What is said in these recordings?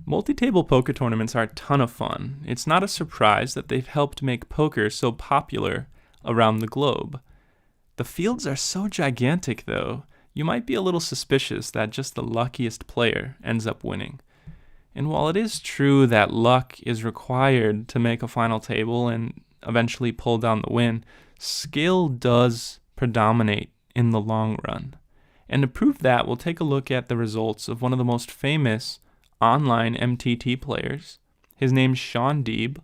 Multi-table poker tournaments are a ton of fun. It's not a surprise that they've helped make poker so popular around the globe. The fields are so gigantic, though, you might be a little suspicious that just the luckiest player ends up winning. And while it is true that luck is required to make a final table and eventually pull down the win, skill does predominate in the long run. And to prove that, we'll take a look at the results of one of the most famous online MTT players. His name's Shaun Deeb.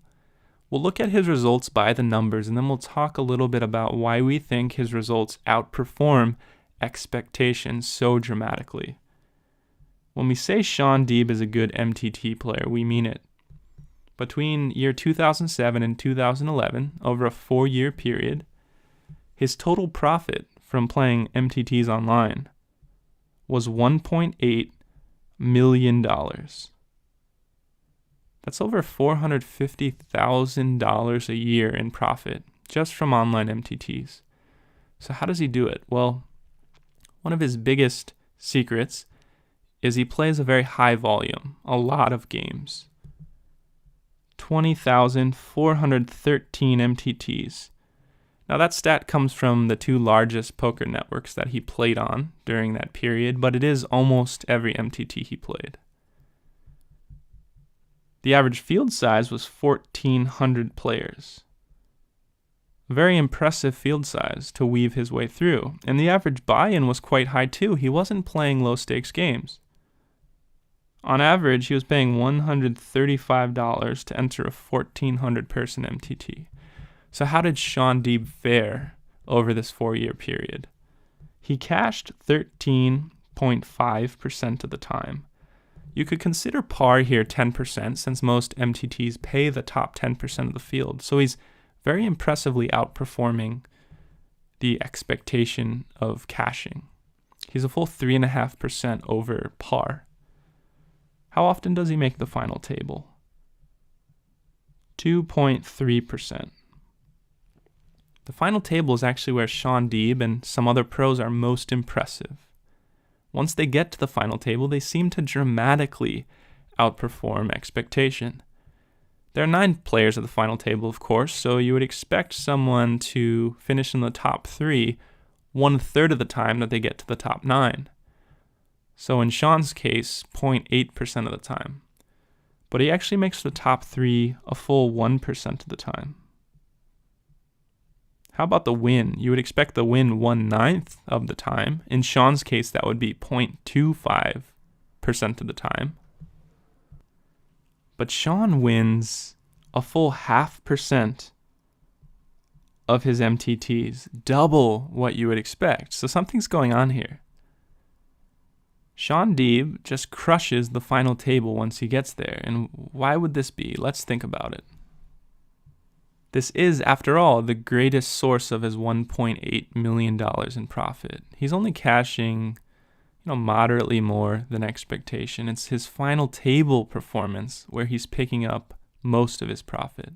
We'll look at his results by the numbers, and then we'll talk a little bit about why we think his results outperform expectations so dramatically. When we say Shaun Deeb is a good MTT player, we mean it. Between year 2007 and 2011, over a 4-year period, his total profit from playing MTTs online was $1.8 million. That's over $450,000 a year in profit just from online MTTs. So how does he do it? Well, one of his biggest secrets is he plays a very high volume, a lot of games. 20,413 MTTs. Now that stat comes from the 2 largest poker networks that he played on during that period, but it is almost every MTT he played. The average field size was 1,400 players. A very impressive field size to weave his way through, and the average buy-in was quite high too. He wasn't playing low-stakes games. On average, he was paying $135 to enter a 1,400-person MTT. So how did Shaun Deeb fare over this 4-year period? He cashed 13.5% of the time. You could consider par here 10% since most MTTs pay the top 10% of the field. So he's very impressively outperforming the expectation of cashing. He's a full 3.5% over par. How often does he make the final table? 2.3%. The final table is actually where Shaun Deeb and some other pros are most impressive. Once they get to the final table, they seem to dramatically outperform expectation. There are 9 players at the final table, of course, so you would expect someone to finish in the top 3 1/3 of the time that they get to the top 9. So in Shaun's case, 0.8% of the time. But he actually makes the top 3 a full 1% of the time. How about the win? You would expect the win 1/9 of the time. In Shaun's case, that would be 0.25% of the time. But Shaun wins a full 0.5% of his MTTs, double what you would expect. So something's going on here. Shaun Deeb just crushes the final table once he gets there. And why would this be? Let's think about it. This is, after all, the greatest source of his $1.8 million in profit. He's only cashing, moderately more than expectation. It's his final table performance where he's picking up most of his profit.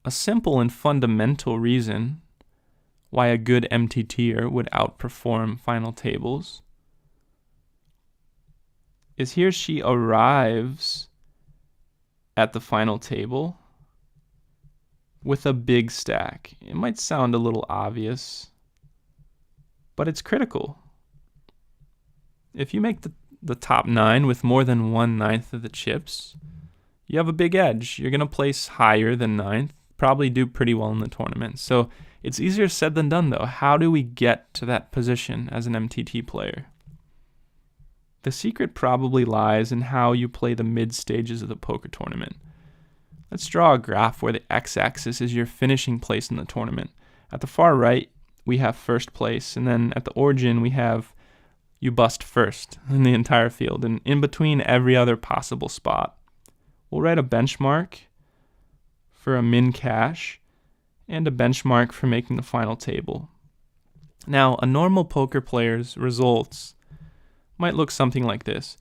A simple and fundamental reason why a good MTTer would outperform final tables is he or she arrives at the final table with a big stack. It might sound a little obvious, but it's critical. If you make the top 9 with more than 1/9 of the chips, you have a big edge. You're going to place higher than 9th, probably do pretty well in the tournament. So it's easier said than done, though. How do we get to that position as an MTT player? The secret probably lies in how you play the mid stages of the poker tournament. Let's draw a graph where the x-axis is your finishing place in the tournament. At the far right, we have first place, and then at the origin, we have you bust first in the entire field, and in between every other possible spot. We'll write a benchmark for a min cash and a benchmark for making the final table. Now, a normal poker player's results might look something like this.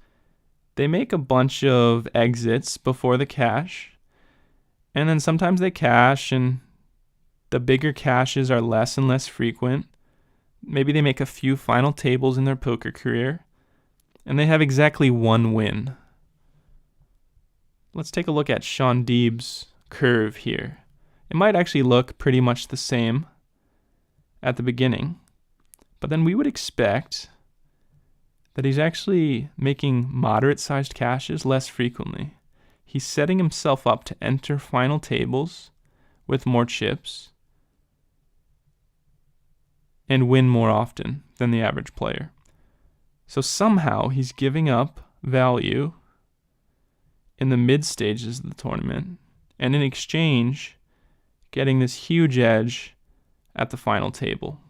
They make a bunch of exits before the cash, and then sometimes they cash, and the bigger cashes are less and less frequent. Maybe they make a few final tables in their poker career, and they have exactly 1 win. Let's take a look at Sean Deeb's curve here. It might actually look pretty much the same at the beginning, but then we would expect that he's actually making moderate-sized cashes less frequently. He's setting himself up to enter final tables with more chips and win more often than the average player. So somehow he's giving up value in the mid stages of the tournament, and in exchange, getting this huge edge at the final table.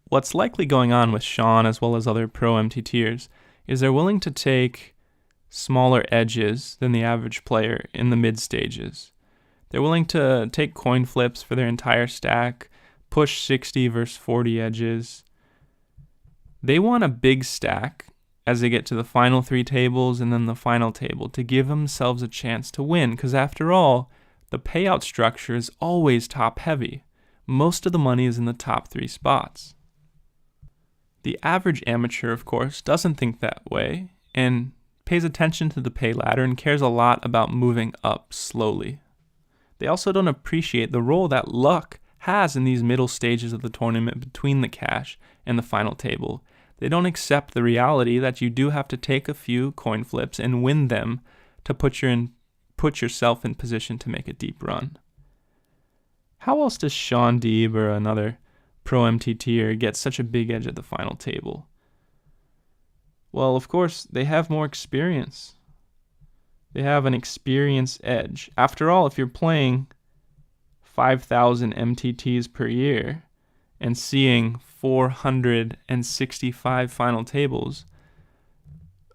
What's likely going on with Sean as well as other pro MTTers is they're willing to take smaller edges than the average player in the mid stages. They're willing to take coin flips for their entire stack, push 60 versus 40 edges. They want a big stack as they get to the final 3 tables and then the final table to give themselves a chance to win, because after all, the payout structure is always top heavy. Most of the money is in the top 3 spots. The average amateur, of course, doesn't think that way and pays attention to the pay ladder and cares a lot about moving up slowly. They also don't appreciate the role that luck has in these middle stages of the tournament between the cash and the final table. They don't accept the reality that you do have to take a few coin flips and win them to put yourself in position to make a deep run. How else does Sean Deeb or another pro MTTer get such a big edge at the final table? Well, of course, they have more experience. They have an experience edge. After all, if you're playing 5,000 MTTs per year and seeing 465 final tables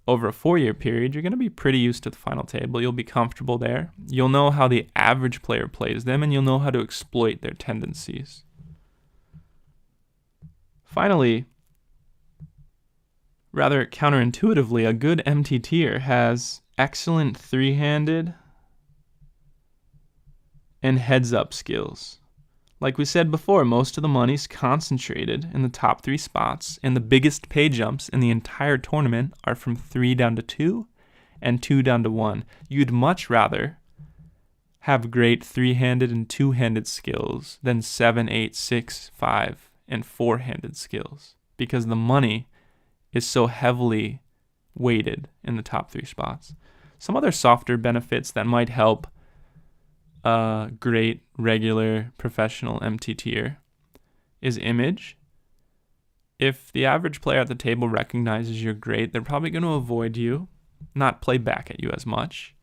over a 4-year period, you're going to be pretty used to the final table. You'll be comfortable there. You'll know how the average player plays them, and you'll know how to exploit their tendencies. Finally, rather counterintuitively, a good MTTer has excellent three-handed and heads-up skills. Like we said before, most of the money's concentrated in the top 3 spots, and the biggest pay jumps in the entire tournament are from 3 down to 2 and 2 down to 1. You'd much rather have great 3-handed and 2-handed skills than 7, 8, 6, 5, and 4-handed skills, because the money is so heavily weighted in the top 3 spots. Some other softer benefits that might help a great regular professional MTTer is image. If the average player at the table recognizes you're great, they're probably going to avoid you, not play back at you as much.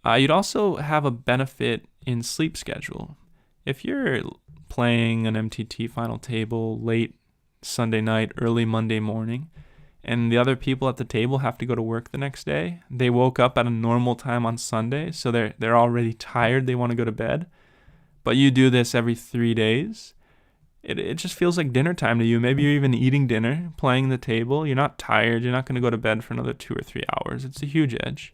You'd also have a benefit in sleep schedule. If you're playing an MTT final table late Sunday night, early Monday morning, and the other people at the table have to go to work the next day, they woke up at a normal time on Sunday, so they're already tired, they want to go to bed, but you do this every 3 days, it just feels like dinner time to you. Maybe you're even eating dinner, playing the table, you're not tired, you're not going to go to bed for another 2 or 3 hours. It's a huge edge.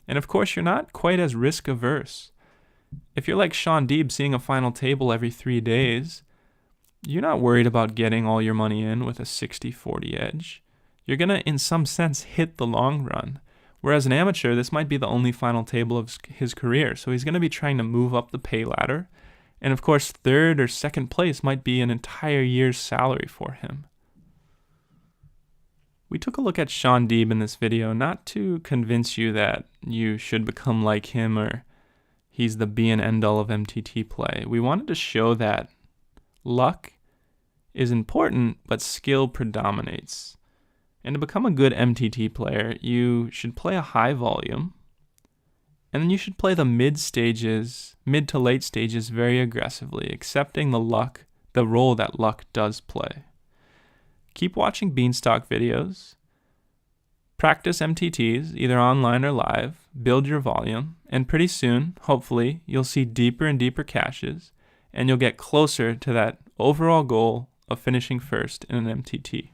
And of course, you're not quite as risk averse. If you're like Sean Deeb, seeing a final table every 3 days, you're not worried about getting all your money in with a 60-40 edge. You're going to, in some sense, hit the long run. Whereas an amateur, this might be the only final table of his career, so he's going to be trying to move up the pay ladder. And of course, 3rd or 2nd place might be an entire year's salary for him. We took a look at Sean Deeb in this video, not to convince you that you should become like him or he's the be and end all of MTT play. We wanted to show that luck is important, but skill predominates. And to become a good MTT player, you should play a high volume, and then you should play the mid to late stages very aggressively, accepting the role that luck does play. Keep watching Beanstalk videos, practice MTTs, either online or live, build your volume, and pretty soon, hopefully, you'll see deeper and deeper cashes, and you'll get closer to that overall goal of finishing first in an MTT.